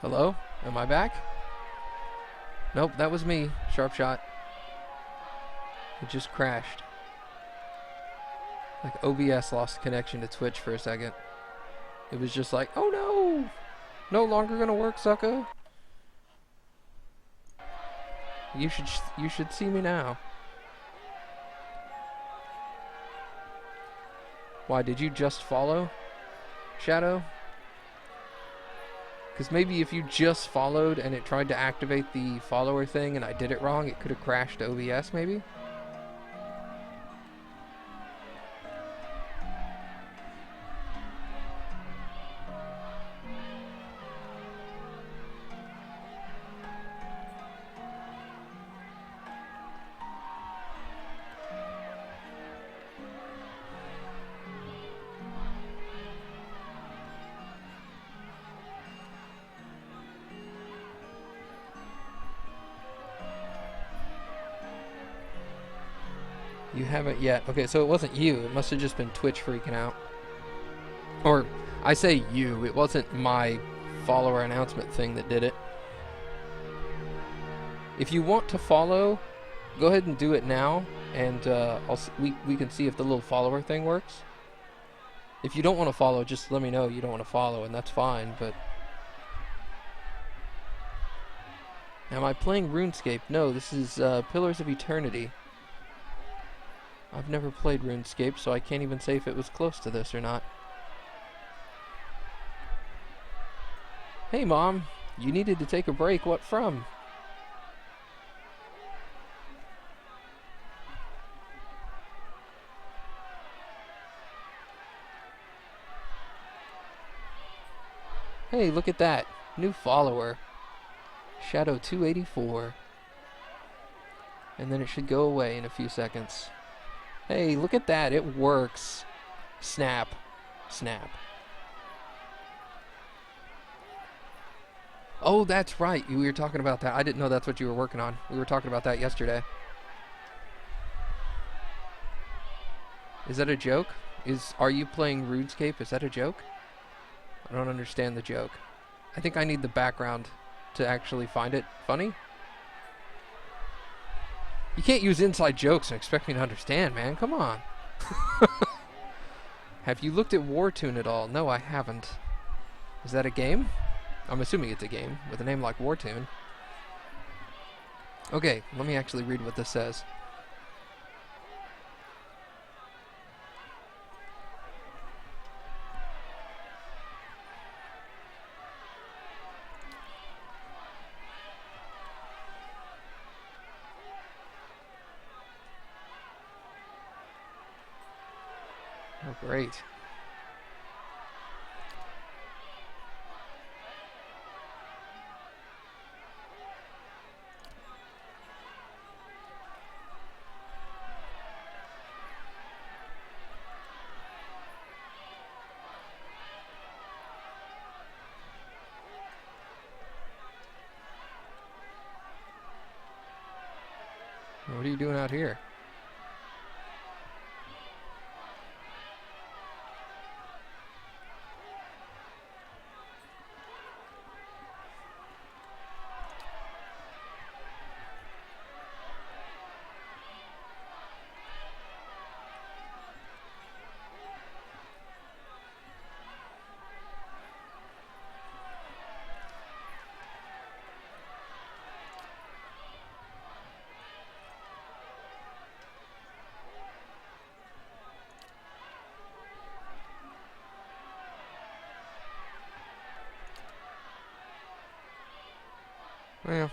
Hello? Am I back? Nope, that was me. Sharp shot. It just crashed. Like OBS lost connection to Twitch for a second. It was just like, oh no! No longer gonna work, sucker. You should see me now. Why, did you just follow, Shadow? Because maybe if you just followed and it tried to activate the follower thing and I did it wrong, it could have crashed OBS maybe? You haven't yet. Okay, so it wasn't you. It must have just been Twitch freaking out. Or, I say you. It wasn't my follower announcement thing that did it. If you want to follow, go ahead and do it now, and we can see if the little follower thing works. If you don't want to follow, just let me know you don't want to follow, and that's fine, but... Am I playing RuneScape? No, this is Pillars of Eternity. I've never played RuneScape, so I can't even say if it was close to this or not. Hey, Mom. You needed to take a break. What from? Hey, look at that. New follower. Shadow 284. And then it should go away in a few seconds. Hey, look at that. It works. Snap. Snap. Oh, that's right. We were talking about that. I didn't know that's what you were working on. We were talking about that yesterday. Is that a joke? Are you playing RuneScape? Is that a joke? I don't understand the joke. I think I need the background to actually find it funny. You can't use inside jokes and expect me to understand, man. Come on. Have you looked at Wartune at all? No, I haven't. Is that a game? I'm assuming it's a game with a name like Wartune. Okay, let me actually read what this says. Oh, great. What are you doing out here? Well,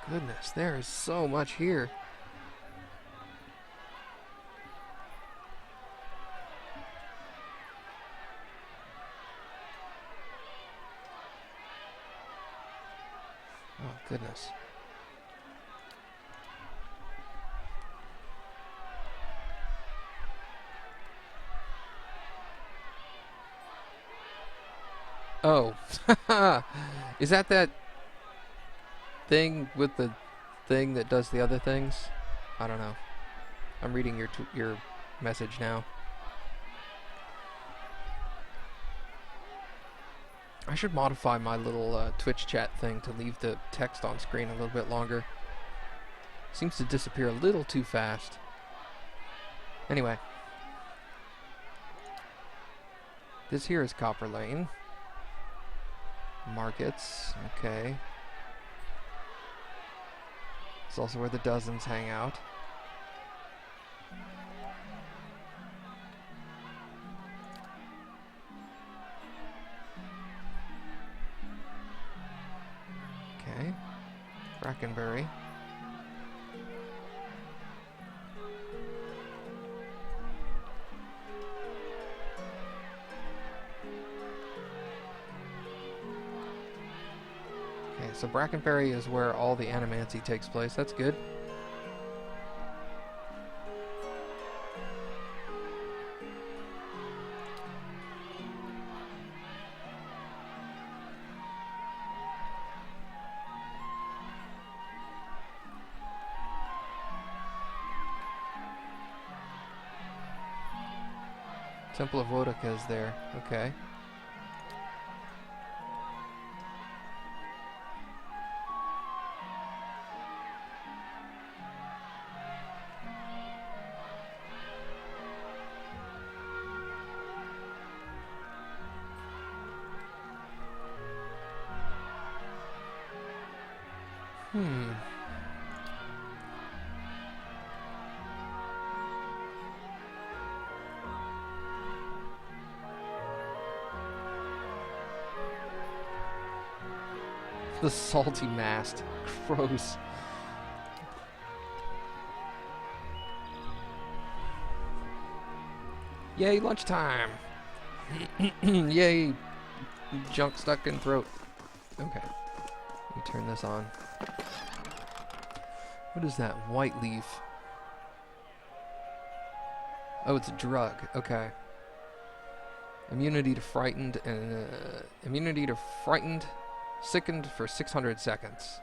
goodness, there is so much here. Oh, goodness. Oh. Is that... thing with the thing that does the other things? I don't know. I'm reading your message now. I should modify my little Twitch chat thing to leave the text on screen a little bit longer. Seems to disappear a little too fast. Anyway. This here is Copper Lane. Markets, okay. It's also where the dozens hang out. Okay. Brackenbury. Okay, so Brackenbury is where all the animancy takes place. That's good. Temple of Wodaka is there. Okay. The salty mast. Gross. Yay, lunchtime. Yay, junk stuck in throat. Okay. Let me turn this on. What is that? White leaf. Oh, it's a drug. Okay. Immunity to frightened and sickened for 600 seconds.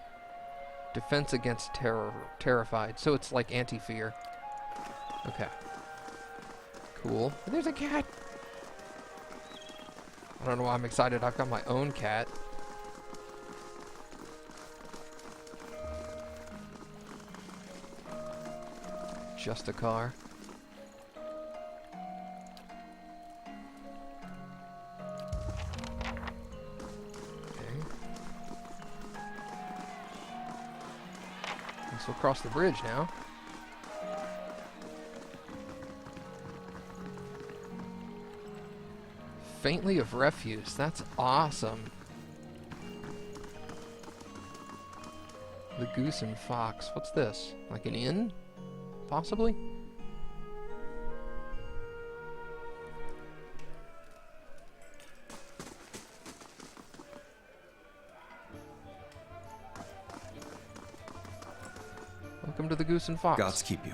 Defense against terrified. So it's like anti-fear. Okay. Cool. There's a cat. I don't know why I'm excited. I've got my own cat. Just a car. We'll cross the bridge now. Faintly of refuse. That's awesome. The Goose and Fox. What's this? Like an inn? Possibly? Welcome to the Goose and Fox. Gods keep you.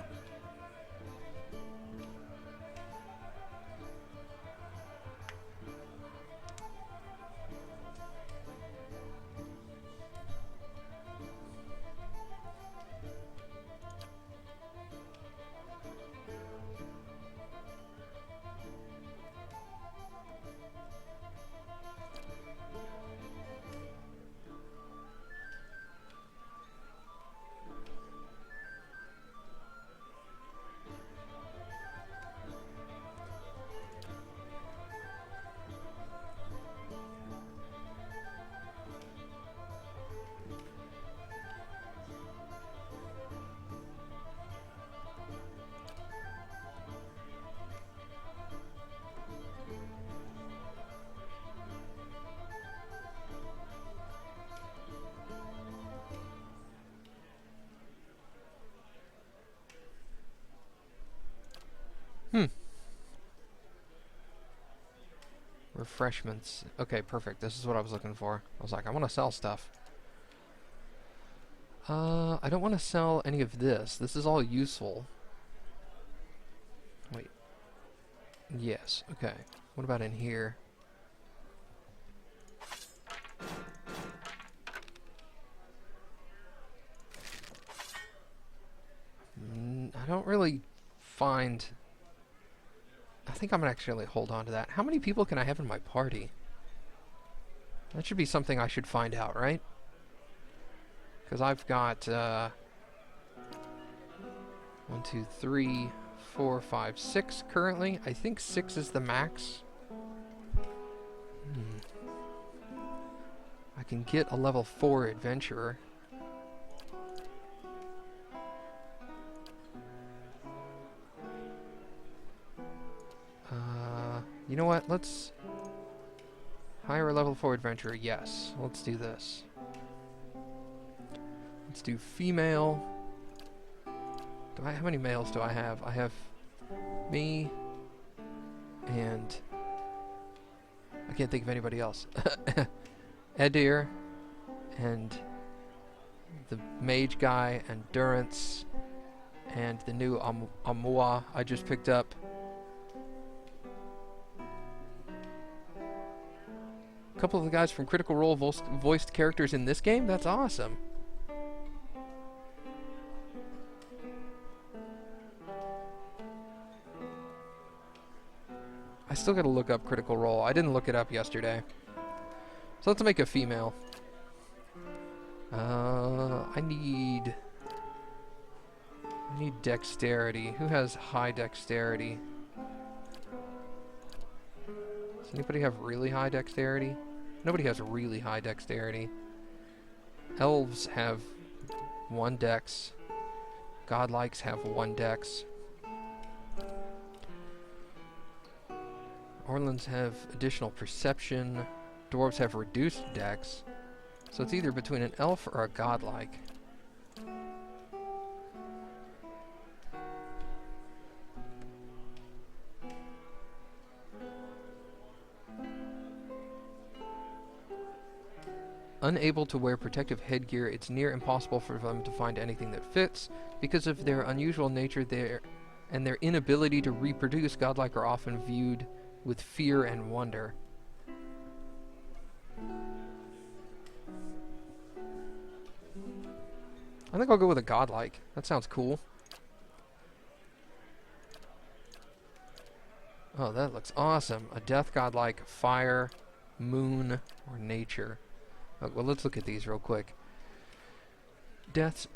Refreshments. Okay, perfect. This is what I was looking for. I was like, I want to sell stuff. I don't want to sell any of this. This is all useful. Wait. Yes, okay. What about in here? I don't really find... I think I'm gonna actually hold on to that. How many people can I have in my party? That should be something I should find out, right? Because I've got 1, 2, 3, 4, 5, 6 currently. I think 6 is the max. I can get a level 4 adventurer. You know what? Let's hire a level 4 adventurer. Yes, let's do this. Let's do female. How many males do I have? I have me and I can't think of anybody else. Edir and the mage guy and Durance and the new Amua I just picked up. A couple of the guys from Critical Role voiced characters in this game? That's awesome. I still gotta look up Critical Role. I didn't look it up yesterday. So let's make a female. I need dexterity. Who has high dexterity? Does anybody have really high dexterity? Nobody has really high dexterity. Elves have 1 dex. Godlikes have 1 dex. Orlans have additional perception. Dwarves have reduced dex. So it's either between an elf or a godlike. Unable to wear protective headgear, it's near impossible for them to find anything that fits. Because of their unusual nature and their inability to reproduce, godlike are often viewed with fear and wonder. I think I'll go with a godlike. That sounds cool. Oh, that looks awesome. A death godlike, fire, moon, or nature. Well, let's look at these real quick. Death's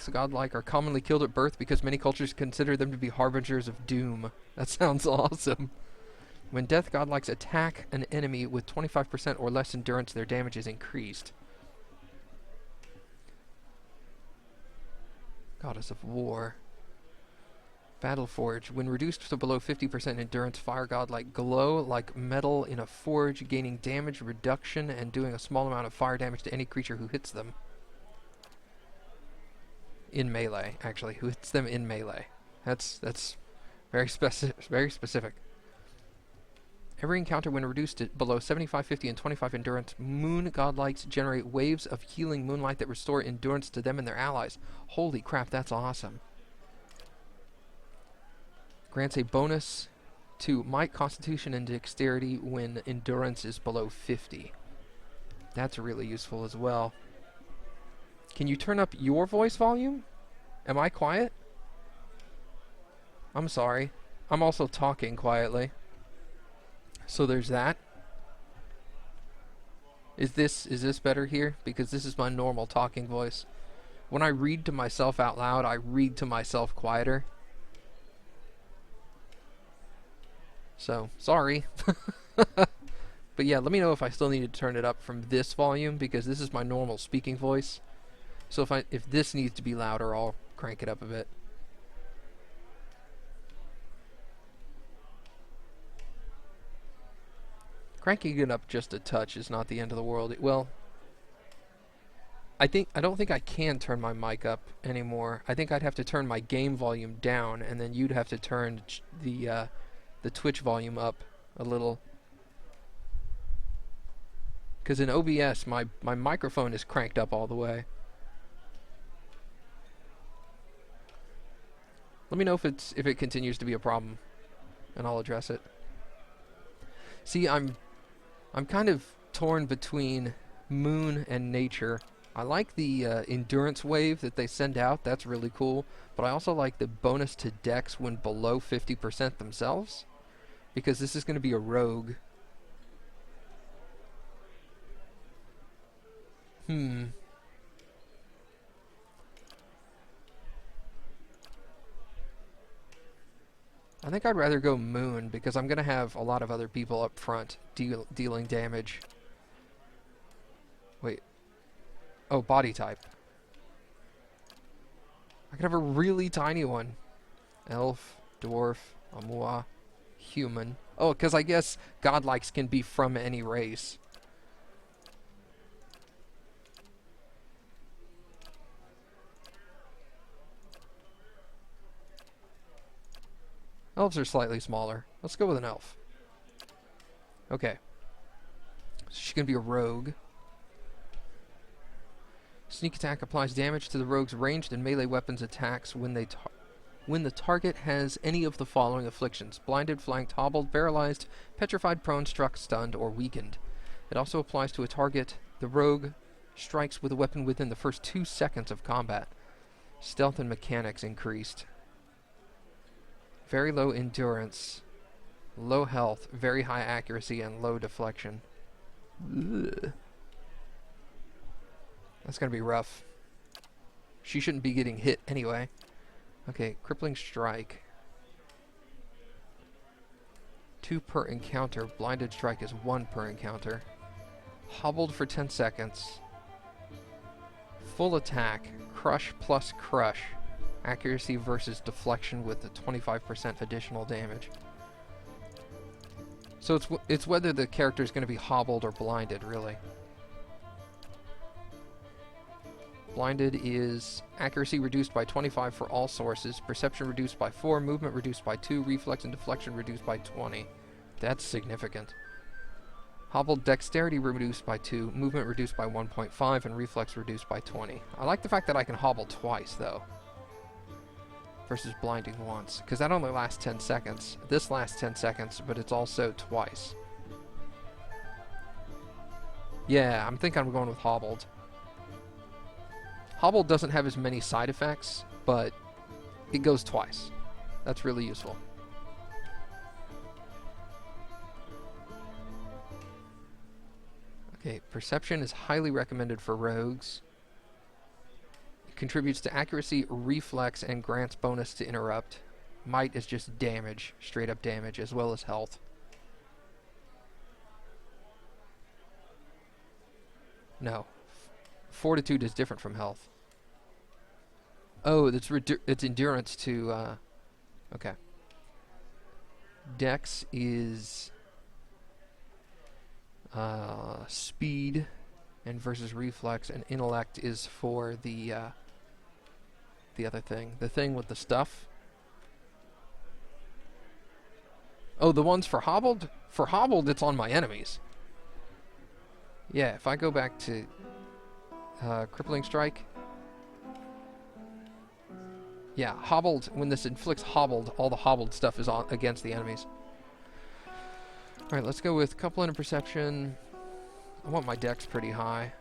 godlike are commonly killed at birth because many cultures consider them to be harbingers of doom. That sounds awesome. When death godlikes attack an enemy with 25% or less endurance, their damage is increased. Goddess of War. Battleforge. When reduced to below 50% endurance, fire godlike glow like metal in a forge, gaining damage reduction and doing a small amount of fire damage to any creature who hits them. In melee, actually. Who hits them in melee. That's very specific. Every encounter when reduced to below 75, 50, and 25 endurance, moon godlikes generate waves of healing moonlight that restore endurance to them and their allies. Holy crap, that's awesome. Grants a bonus to might, constitution, and dexterity when endurance is below 50. That's really useful as well. Can you turn up your voice volume? Am I quiet? I'm sorry. I'm also talking quietly. So there's that. Is this better here? Because this is my normal talking voice. When I read to myself out loud, I read to myself quieter. So, sorry. But yeah, let me know if I still need to turn it up from this volume, because this is my normal speaking voice. So if this needs to be louder, I'll crank it up a bit. Cranking it up just a touch is not the end of the world. Well, I don't think I can turn my mic up anymore. I think I'd have to turn my game volume down, and then you'd have to turn the Twitch volume up a little. Because in OBS, my microphone is cranked up all the way. Let me know if it continues to be a problem, and I'll address it. See, I'm kind of torn between moon and nature. I like the endurance wave that they send out. That's really cool. But I also like the bonus to dex when below 50% themselves, because this is going to be a rogue. I think I'd rather go Moon, because I'm going to have a lot of other people up front dealing damage. Wait. Oh, body type. I could have a really tiny one. Elf, dwarf, Amua, human. Oh, because I guess godlikes can be from any race. Elves are slightly smaller. Let's go with an elf. Okay. So she's going to be a rogue. Sneak attack applies damage to the rogue's ranged and melee weapons attacks when the target has any of the following afflictions: blinded, flanked, hobbled, paralyzed, petrified, prone, struck, stunned, or weakened. It also applies to a target the rogue strikes with a weapon within the first 2 seconds of combat. Stealth and mechanics increased. Very low endurance, low health, very high accuracy, and low deflection. Ugh. That's going to be rough. She shouldn't be getting hit anyway. Okay, crippling strike. 2 per encounter. Blinded strike is 1 per encounter. Hobbled for 10 seconds. Full attack. Crush plus crush. Accuracy versus deflection with the 25% additional damage. So it's whether the character is going to be hobbled or blinded, really. Blinded is accuracy reduced by 25 for all sources, perception reduced by 4, movement reduced by 2, reflex and deflection reduced by 20. That's significant. Hobbled, dexterity reduced by 2, movement reduced by 1.5, and reflex reduced by 20. I like the fact that I can hobble twice, though, versus blinding once, because that only lasts 10 seconds. This lasts 10 seconds, but it's also twice. Yeah, I'm thinking I'm going with hobbled. Hobbled doesn't have as many side effects, but it goes twice. That's really useful. Okay, perception is highly recommended for rogues. It contributes to accuracy, reflex, and grants bonus to interrupt. Might is just damage, straight up damage, as well as health. No. Fortitude is different from health. Oh, it's endurance to, okay. Dex is speed and versus reflex, and intellect is for the other thing. The thing with the stuff. Oh, the ones for hobbled? For hobbled, it's on my enemies. Yeah, if I go back to crippling strike. Yeah, hobbled, when this inflicts hobbled, all the hobbled stuff is on against the enemies. Alright, let's go with coupling and perception. I want my dex pretty high.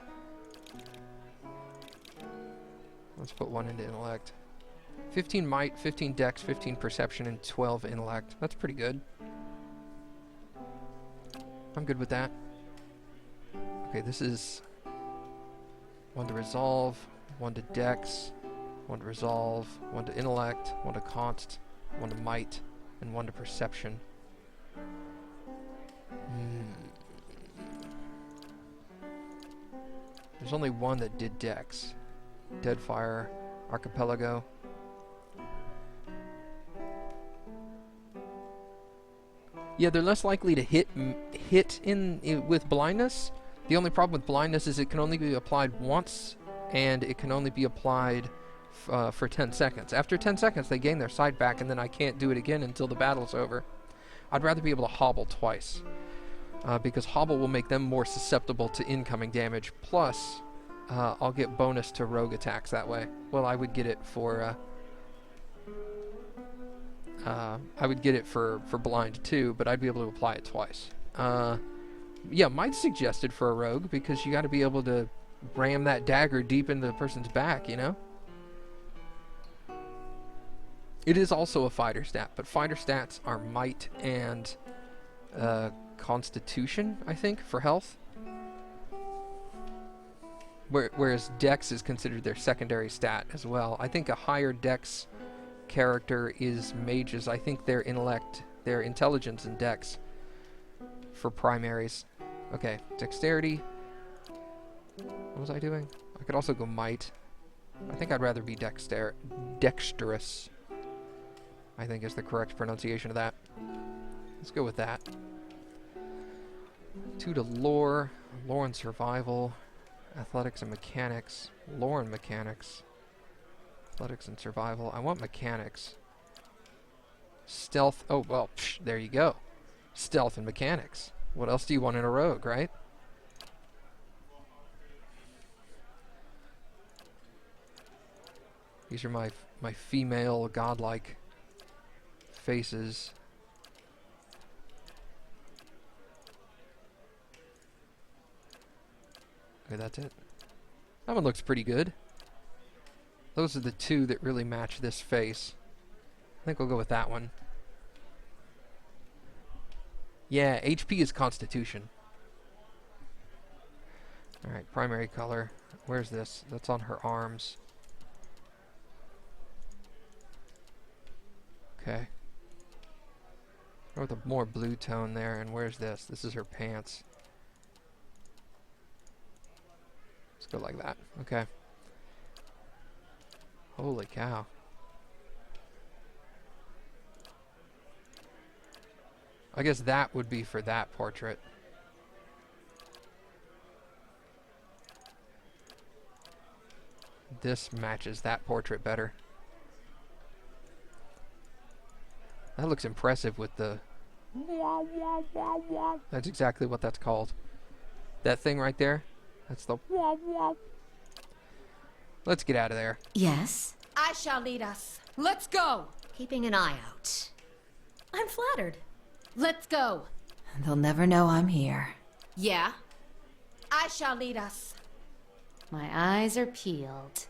Let's put 1 into intellect. 15 might, 15 dex, 15 perception, and 12 intellect. That's pretty good. I'm good with that. Okay, this is 1 to resolve, 1 to dex, 1 to resolve, 1 to intellect, 1 to const, 1 to might, and 1 to perception. There's only 1 that did dex. Deadfire, Archipelago. Yeah, they're less likely to hit with blindness. The only problem with blindness is it can only be applied once, and it can only be applied for 10 seconds. After 10 seconds, they gain their sight back, and then I can't do it again until the battle's over. I'd rather be able to hobble twice, because hobble will make them more susceptible to incoming damage. Plus, I'll get bonus to rogue attacks that way. Well, I would get it for blind too, but I'd be able to apply it twice. Yeah, might's suggested for a rogue, because you got to be able to ram that dagger deep into the person's back, you know? It is also a fighter stat, but fighter stats are might and constitution, I think, for health. Whereas dex is considered their secondary stat as well. I think a higher dex character is mages. I think their intellect, their intelligence and dex for primaries. Okay, dexterity. What was I doing? I could also go might. I think I'd rather be dexterous. I think is the correct pronunciation of that. Let's go with that. 2 to lore. Lore and survival. Athletics and mechanics. Lore and mechanics. Athletics and survival. I want mechanics. Stealth. Oh, well, there you go. Stealth and mechanics. What else do you want in a rogue, right? These are my female godlike faces. Okay, that's it. That one looks pretty good. Those are the 2 that really match this face. I think we'll go with that one. Yeah, HP is Constitution. Alright, primary color. Where's this? That's on her arms. Okay. Go with a more blue tone there, and where's this? This is her pants. Let's go like that. Okay. Holy cow. I guess that would be for that portrait. This matches that portrait better. That looks impressive with the... That's exactly what that's called. That thing right there, that's the... Let's get out of there. Yes? I shall lead us. Let's go! Keeping an eye out. I'm flattered. Let's go. They'll never know I'm here. Yeah? I shall lead us. My eyes are peeled.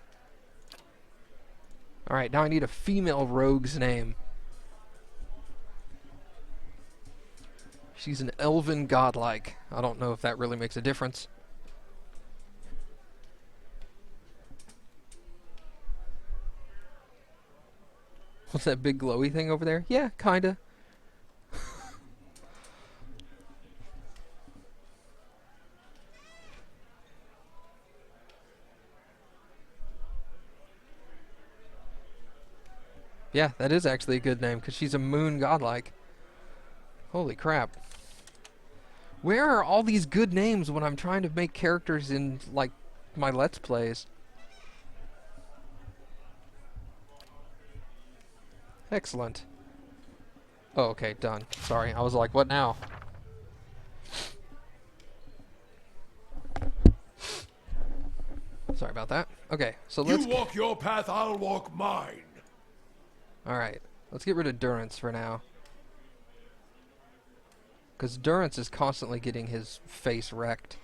Alright, now I need a female rogue's name. She's an elven godlike. I don't know if that really makes a difference. What's that big glowy thing over there? Yeah, kinda. Yeah, that is actually a good name, because she's a moon godlike. Holy crap. Where are all these good names when I'm trying to make characters in, like, my Let's Plays? Excellent. Oh, okay, done. Sorry, I was like, what now? Sorry about that. Okay, so let's... You walk your path, I'll walk mine. Alright, let's get rid of Durance for now. Because Durance is constantly getting his face wrecked.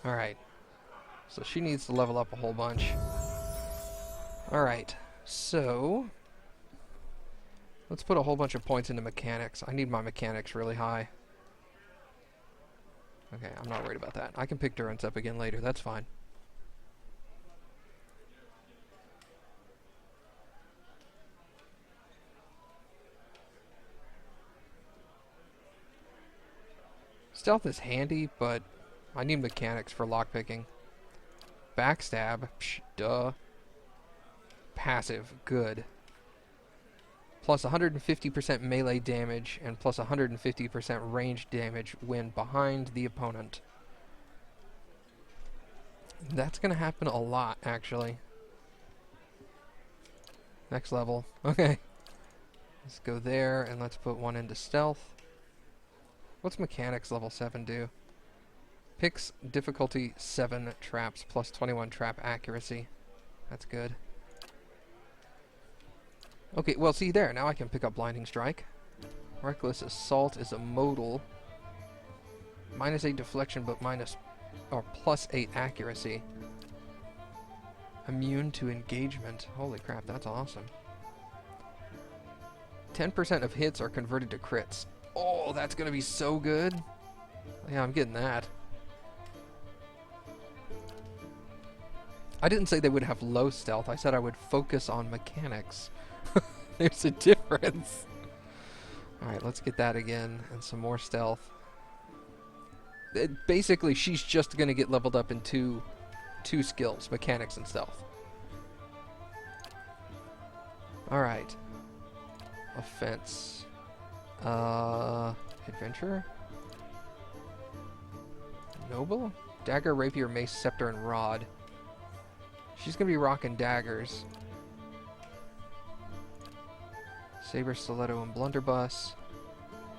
Alright. So she needs to level up a whole bunch. Alright, so... let's put a whole bunch of points into mechanics. I need my mechanics really high. Okay, I'm not worried about that. I can pick Durance up again later, that's fine. Stealth is handy, but I need mechanics for lockpicking. Backstab, psh, duh. Passive, good. Plus 150% melee damage and plus 150% range damage when behind the opponent. That's gonna happen a lot, actually. Next level. Okay. Let's go there and let's put one into stealth. What's mechanics level 7 do? Picks difficulty 7 traps plus 21 trap accuracy. That's good. Okay, well, see there. Now I can pick up Blinding Strike. Reckless Assault is a modal. -8 deflection, but +8 accuracy. Immune to engagement. Holy crap, that's awesome. 10% of hits are converted to crits. Oh, that's gonna be so good. Yeah, I'm getting that. I didn't say they would have low stealth. I said I would focus on mechanics. There's a difference. Alright, let's get that again. And some more stealth. Basically, she's just going to get leveled up in two skills. Mechanics and stealth. Alright. Offense. Adventure? Noble? Dagger, rapier, mace, scepter, and rod. She's going to be rocking daggers. Saber, stiletto, and blunderbuss.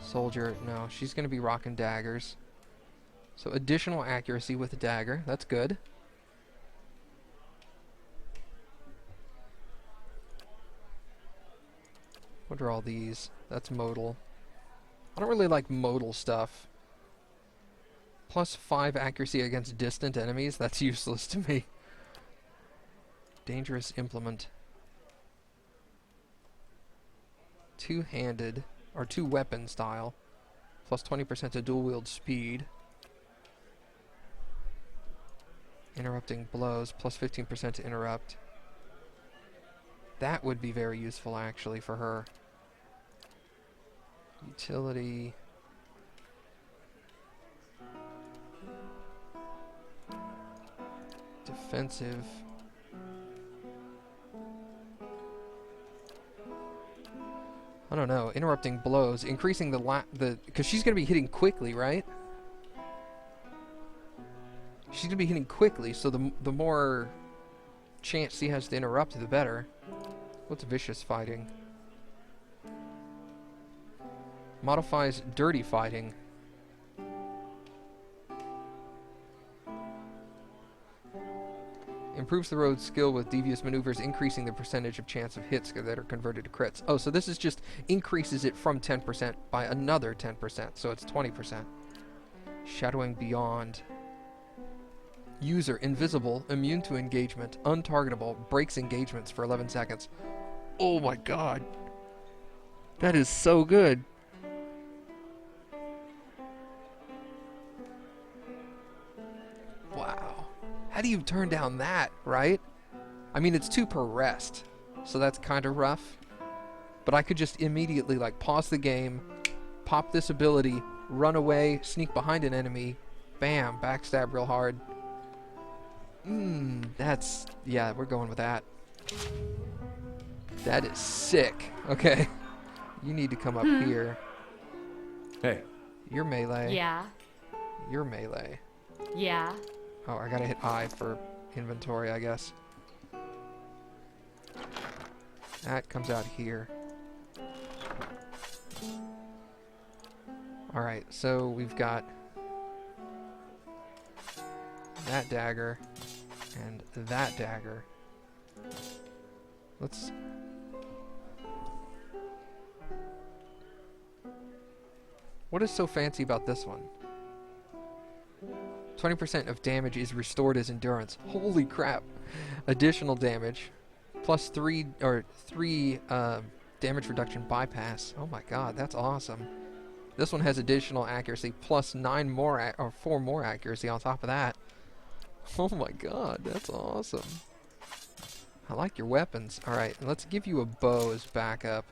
Soldier, no, she's going to be rocking daggers. So additional accuracy with a dagger. That's good. What are all these? That's modal. I don't really like modal stuff. +5 accuracy against distant enemies. That's useless to me. Dangerous implement. Two-handed, or two-weapon style. +20% to dual-wield speed. Interrupting blows. +15% to interrupt. That would be very useful, actually, for her. Utility. Defensive. I don't know. Interrupting blows, increasing because she's gonna be hitting quickly, right? She's gonna be hitting quickly, so the more chance she has to interrupt, the better. What's vicious fighting? Modifies dirty fighting. Improves the road's skill with devious maneuvers, increasing the percentage of chance of hits that are converted to crits. Oh, so this is just increases it from 10% by another 10%, so it's 20%. Shadowing beyond. User invisible, immune to engagement, untargetable, breaks engagements for 11 seconds. Oh my god. That is so good. Wow. How do you turn down that, right? I mean, it's 2 per rest, so that's kind of rough. But I could just immediately, like, pause the game, pop this ability, run away, sneak behind an enemy, bam, backstab real hard. That's... yeah, we're going with that. That is sick. Okay. You need to come up here. Hey. You're melee. Yeah. You're melee. Yeah. Oh, I gotta hit I for inventory, I guess. That comes out here. Alright, so we've got that dagger and that dagger. Let's... what is so fancy about this one? 20% of damage is restored as endurance. Holy crap. Additional damage. +3 or 3 damage reduction bypass. Oh my god, that's awesome. This one has additional accuracy plus 9 more or 4 more accuracy on top of that. Oh my god, that's awesome. I like your weapons. Alright, let's give you a bow as backup.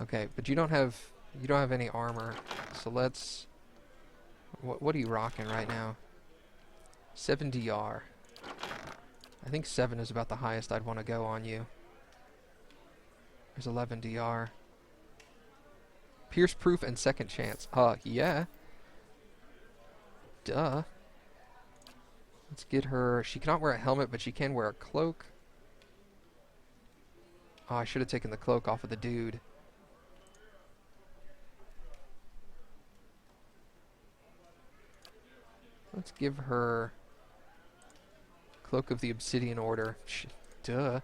Okay, but you don't have any armor. So let's... what are you rocking right now? 7 DR. I think 7 is about the highest I'd want to go on you. There's 11 DR. Pierce proof and second chance. Yeah. Duh. Let's get her... she cannot wear a helmet, but she can wear a cloak. Oh, I should have taken the cloak off of the dude. Let's give her Cloak of the Obsidian Order. Duh.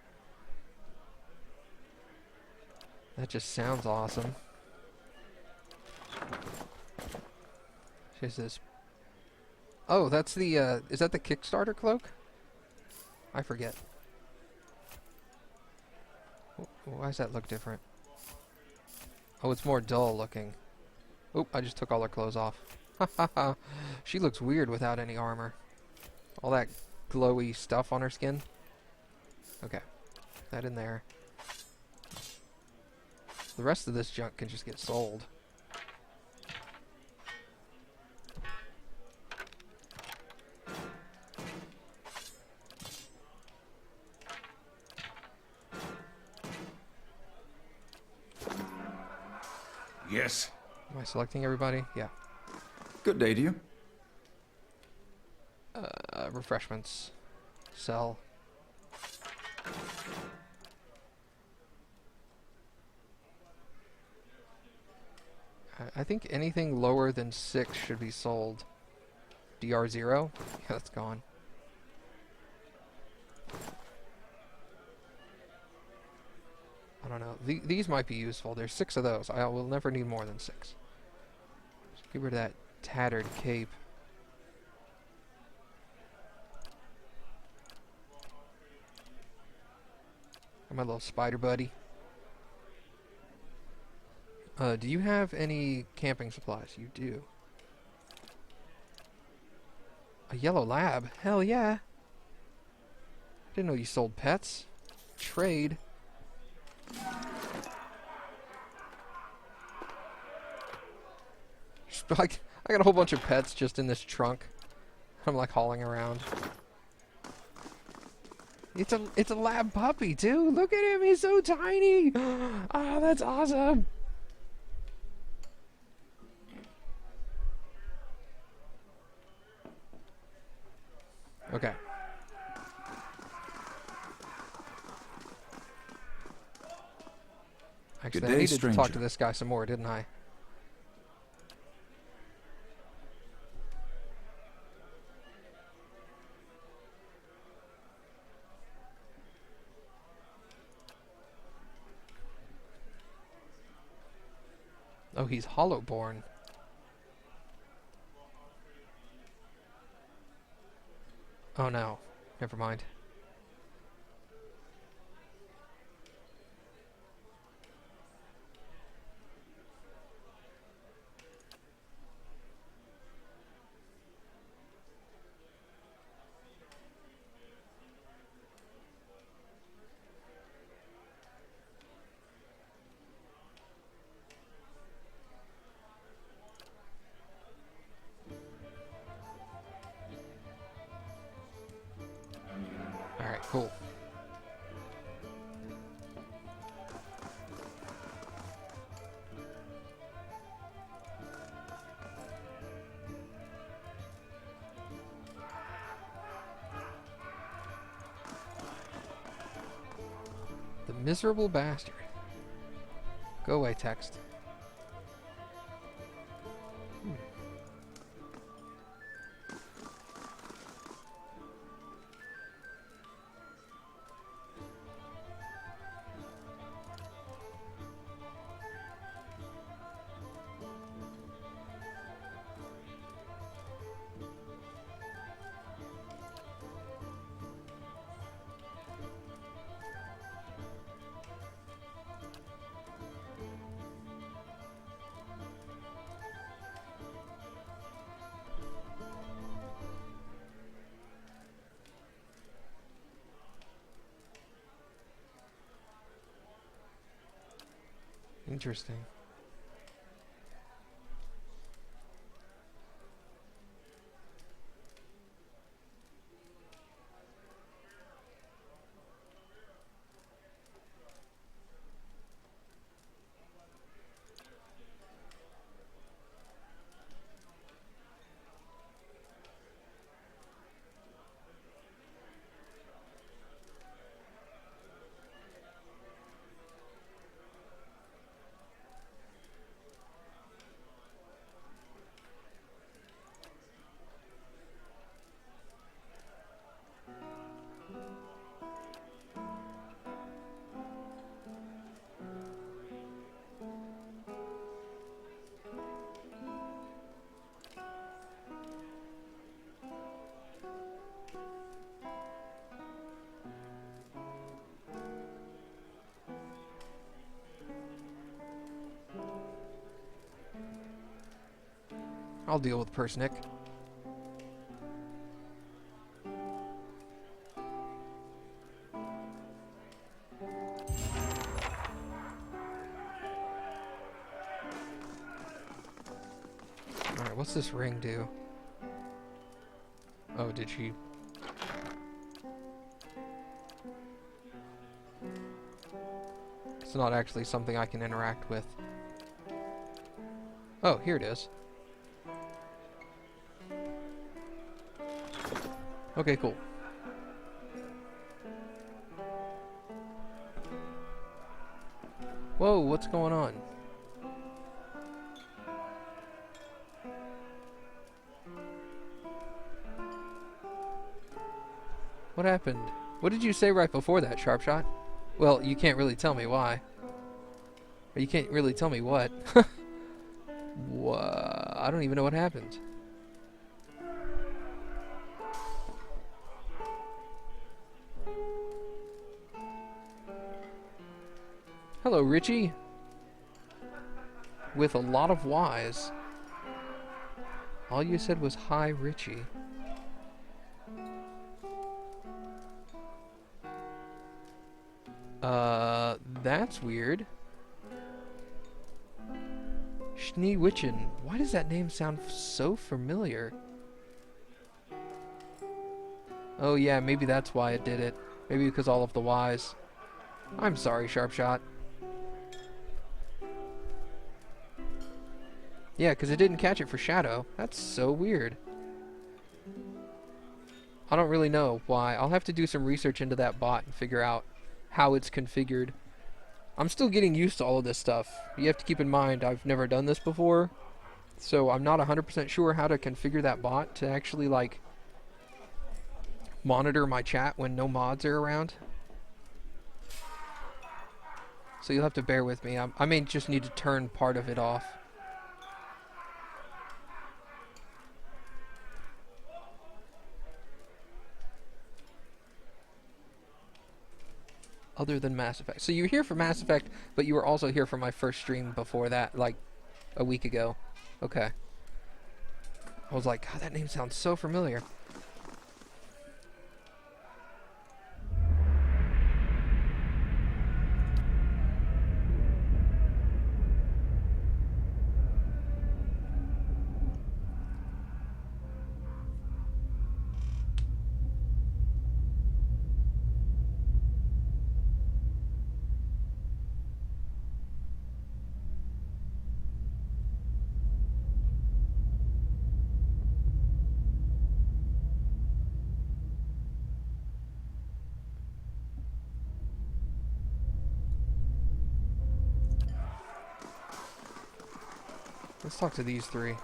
That just sounds awesome. Here's this. Oh, that's the, is that the Kickstarter cloak? I forget. Why does that look different? Oh, it's more dull looking. Oop, I just took all her clothes off. Ha ha ha. She looks weird without any armor. All that glowy stuff on her skin. Okay. Put that in there. The rest of this junk can just get sold. Yes. Am I selecting everybody? Yeah. Good day to you. Refreshments. Sell. I think anything lower than 6 should be sold. DR0? Yeah, that's gone. I don't know. These might be useful. There's 6 of those. I will never need more than 6. Just get rid of that tattered cape. My little spider buddy. Do you have any camping supplies? You do. A yellow lab? Hell yeah. Didn't know you sold pets. Trade. Like, I got a whole bunch of pets just in this trunk. I'm like hauling around. It's a lab puppy too. Look at him, he's so tiny. Oh, that's awesome. Okay. Actually, Good I day, needed to talk stranger. to this guy some more, didn't I? Oh, he's Hollowborn. Oh no. Never mind. Alright, cool. The miserable bastard. Go away, text. Interesting. I'll deal with Persnick. Alright, what's this ring do? Oh, did she... It's not actually something I can interact with. Oh, here it is. Okay, cool. Whoa, what's going on? What happened? What did you say right before that, Sharpshot? Well, you can't really tell me why. Or you can't really tell me what. I don't even know what happened. Hello, Richie. With a lot of Y's. All you said was, hi, Richie. That's weird. Schneewitchen. Why does that name sound so familiar? Oh yeah, maybe that's why it did it. Maybe because all of the Y's. I'm sorry, Sharpshot. Yeah, because it didn't catch it for Shadow. That's so weird. I don't really know why. I'll have to do some research into that bot and figure out how it's configured. I'm still getting used to all of this stuff. You have to keep in mind, I've never done this before, so I'm not 100% sure how to configure that bot to actually, like, monitor my chat when no mods are around. So you'll have to bear with me. I may just need to turn part of it off. Other than Mass Effect. So you were here for Mass Effect, but you were also here for my first stream before that, like a week ago. Okay. I was like, God, that name sounds so familiar. Let's talk to these three.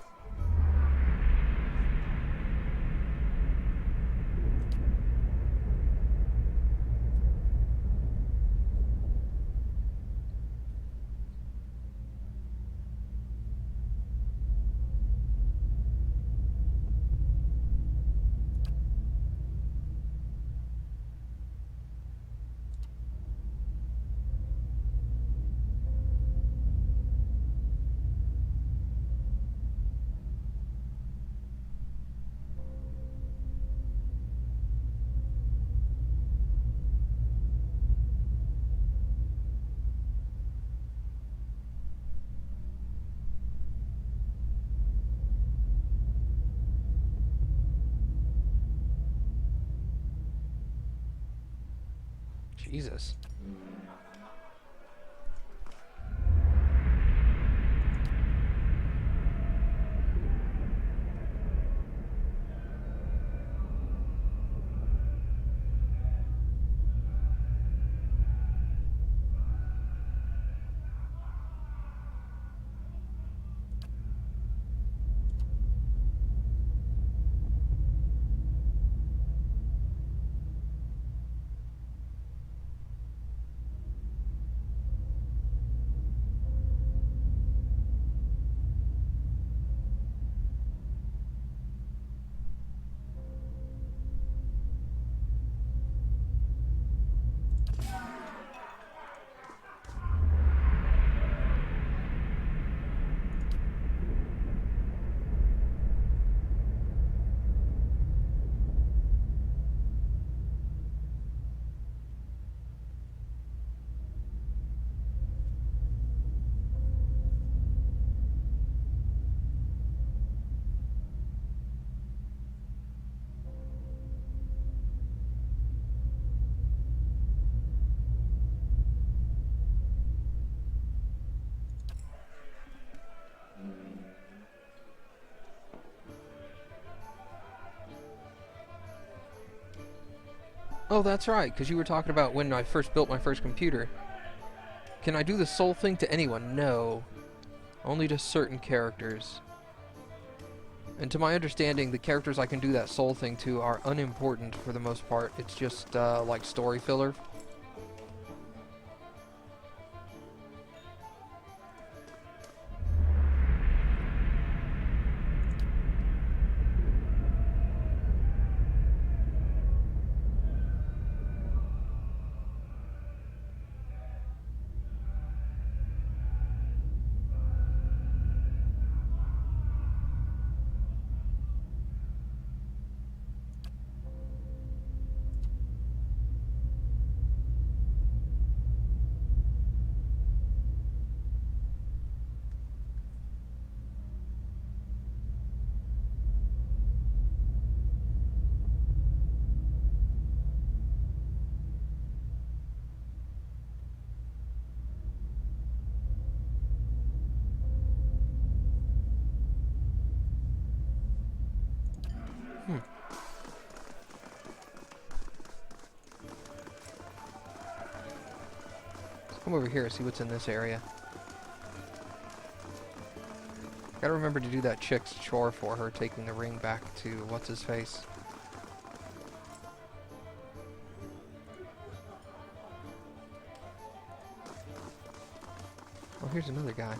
Jesus. Oh, that's right, because you were talking about when I first built my first computer. Can I do the soul thing to anyone? No. Only to certain characters. And to my understanding, the characters I can do that soul thing to are unimportant for the most part. It's just, like, story filler. Come over here, see what's in this area. Gotta remember to do that chick's chore for her, taking the ring back to what's-his-face. Oh, here's another guy.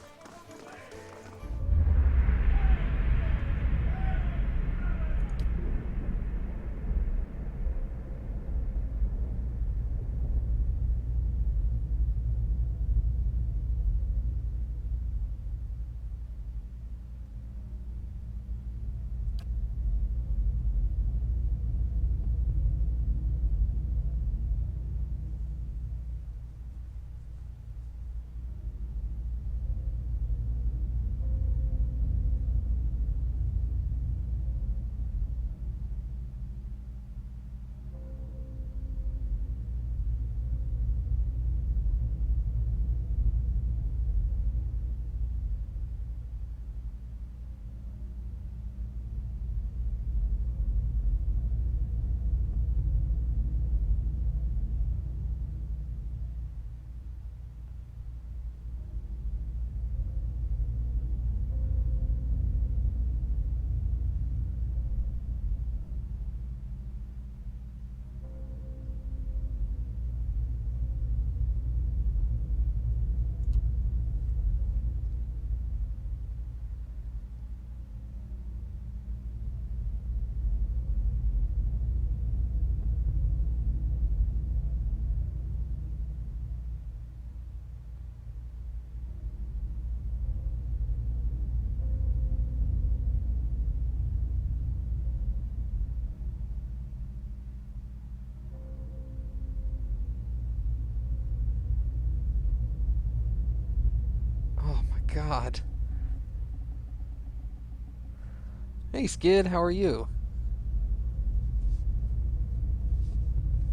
God. Hey, Skid, how are you?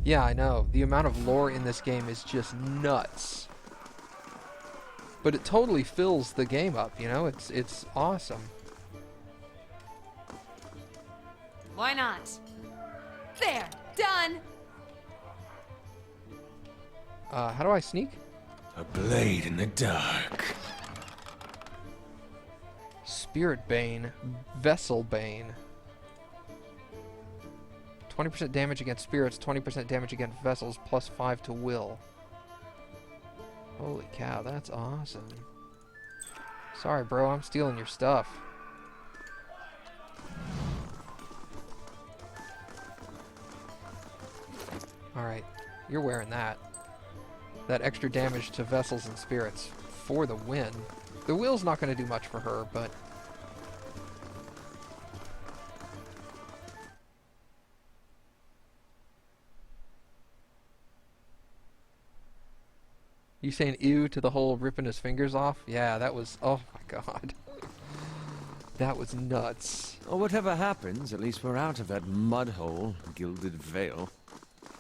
Yeah, I know. The amount of lore in this game is just nuts. But it totally fills the game up, you know? It's awesome. Why not? There! Done! How do I sneak? A blade in the dark. Spirit Bane, Vessel Bane. 20% damage against spirits, 20% damage against vessels, plus 5 to will. Holy cow, that's awesome. Sorry, bro, I'm stealing your stuff. Alright, you're wearing that. That extra damage to vessels and spirits for the win. The will's not going to do much for her, but... You saying ew to the whole ripping his fingers off? Yeah, that was... Oh my god. That was nuts. Well, whatever happens, at least we're out of that mud hole, Gilded Vale.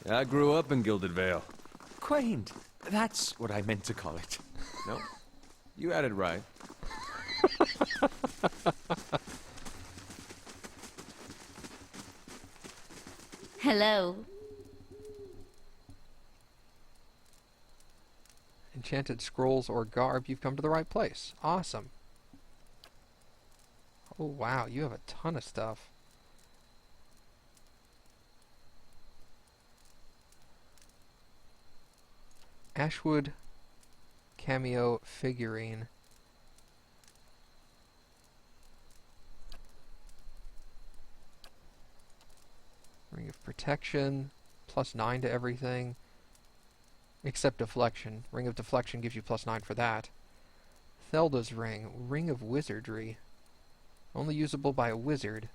I grew up in Gilded Vale. Quaint. That's what I meant to call it. No? You had it right. Hello. enchanted scrolls or garb, you've come to the right place. Awesome. Oh wow, you have a ton of stuff. Ashwood cameo figurine. Ring of protection, +9 to everything, except deflection. Ring of deflection gives you +9 for that. Thelda's ring, ring of wizardry, only usable by a wizard.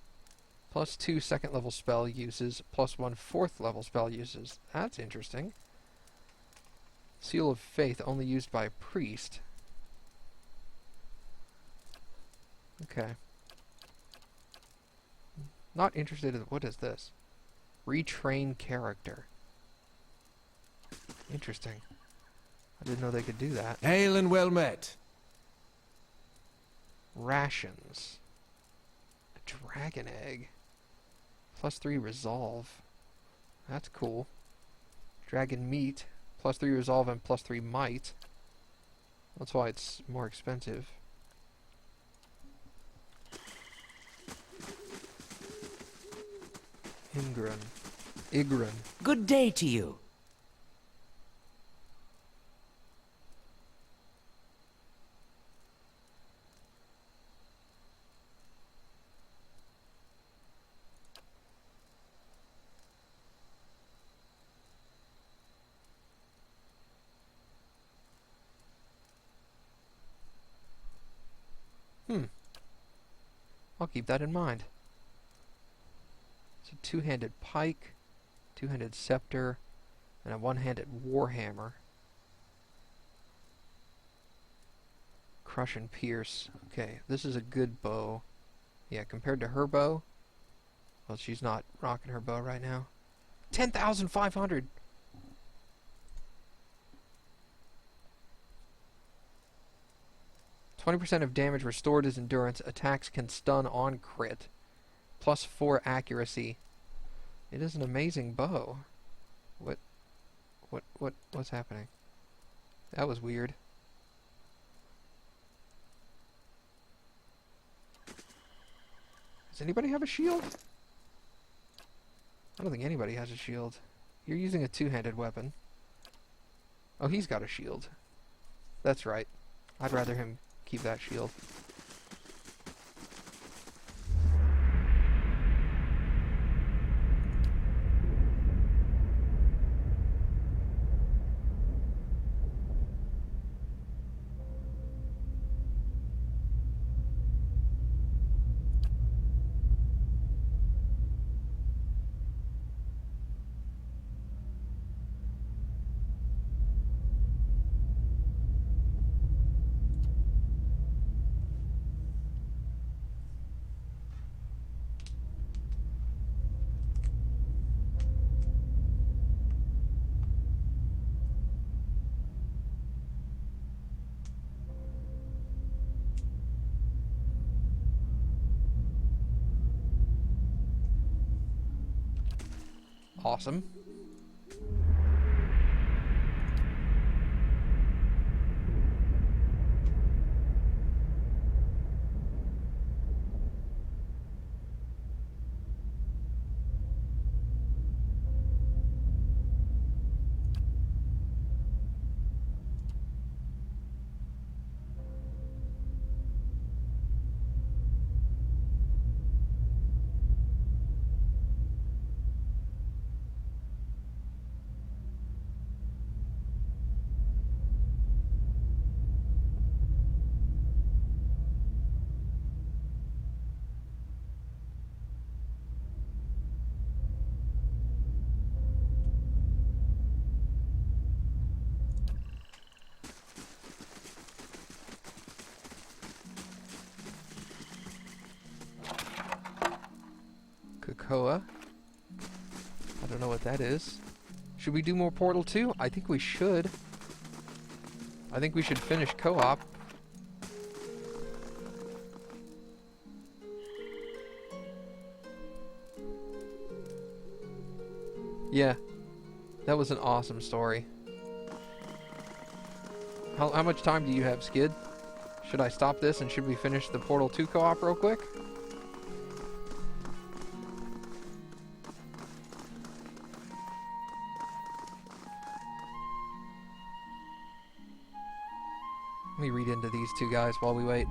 +2 second level spell uses, +1 fourth level spell uses. That's interesting. Seal of faith, only used by a priest. Okay. Not interested in... What is this? Retrain character. Interesting. I didn't know they could do that. Hail and well met. Rations. A dragon egg. +3 resolve. That's cool. Dragon meat. +3 resolve and +3 might. That's why it's more expensive. Igran. Good day to you. I'll keep that in mind. It's a two-handed pike, two-handed scepter, and a one-handed warhammer. Crush and pierce. Okay, this is a good bow. Yeah, compared to her bow. Well, she's not rocking her bow right now. 10,500! %20 of damage restored is endurance. Attacks can stun on crit. +4 accuracy. It is an amazing bow. What's happening? That was weird. Does anybody have a shield? I don't think anybody has a shield. You're using a two-handed weapon. Oh, he's got a shield. That's right. I'd rather him keep that shield. Awesome. Koa. I don't know what that is. Should we do more Portal 2? I think we should. I think we should finish co-op. Yeah. That was an awesome story. How much time do you have, Skid? Should I stop this and should we finish the Portal 2 co-op real quick? Let me read into these two guys while we wait.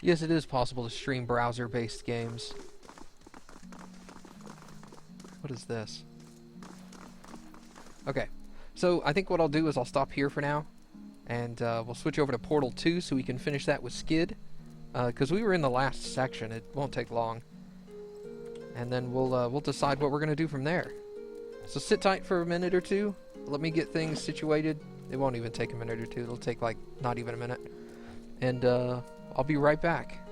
Yes, it is possible to stream browser-based games. What is this? Okay, so I think what I'll do is I'll stop here for now, and we'll switch over to Portal 2 so we can finish that with Skid, because we were in the last section. It won't take long, and then we'll decide what we're gonna do from there. So sit tight for a minute or two. Let me get things situated. It won't even take a minute or two. It'll take like not even a minute, and I'll be right back.